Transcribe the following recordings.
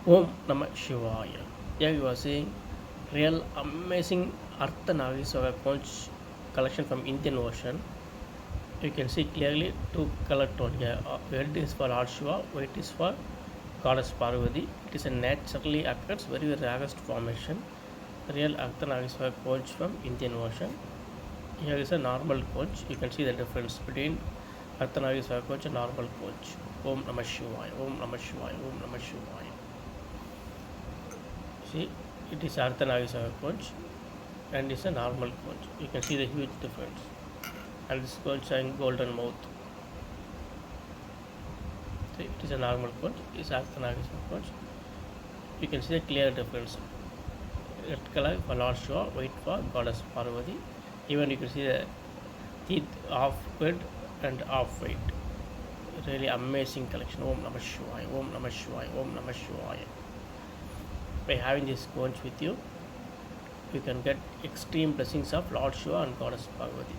Om Namah Shivaya. Here you are seeing real amazing Arthanareeswarar conch collection from Indian Ocean. You can see clearly two color tone here. Red is for Lord Shiva, white is for Goddess Parvati. It is a naturally occurs very rarest formation. Real Arthanareeswarar conch from Indian Ocean. Here is a normal conch. You can see the difference between Arthanareeswarar conch and normal conch. Om Namah Shivaya. Om Namah Shivaya. Om Namah Shivaya. See, it is Arthanareeswarar conch and it's a normal conch. You can see the huge difference. And this conch having golden mouth. See, it is a normal conch. It is Arthanareeswarar conch. You can see the clear difference. Red color for Lord Shiva, white for Goddess Parvati. Even you can see the teeth half red and half white. Really amazing collection. Om Namah Shivaya. Om Namah Shivaya. Om Namah Shivaya. By having this conch with you, you can get extreme blessings of Lord Shiva and Goddess Parvati.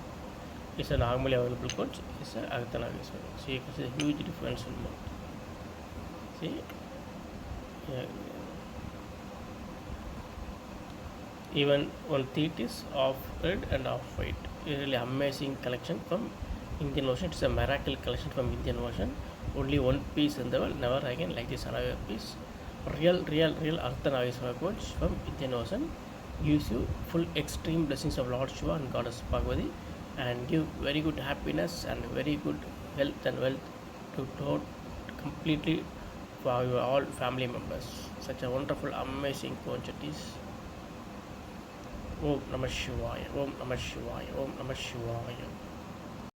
It's a normally available conch. It's a Arthanareeswarar. So you can see a huge difference in both. See, yeah. Even one teeth is half red and half white. A really amazing collection from Indian Ocean. It's a miracle collection from Indian Ocean. Only one piece in the world. Never again like this another piece. Real Arthanareeswarar conch from Indian Ocean gives you full extreme blessings of Lord Shiva and Goddess Bhagavati and give very good happiness and very good health and wealth to completely for your all family members. Such a wonderful, amazing conch it is. Om Namah Shivaya. Om Namah Shivaya. Om Namah Shivaya.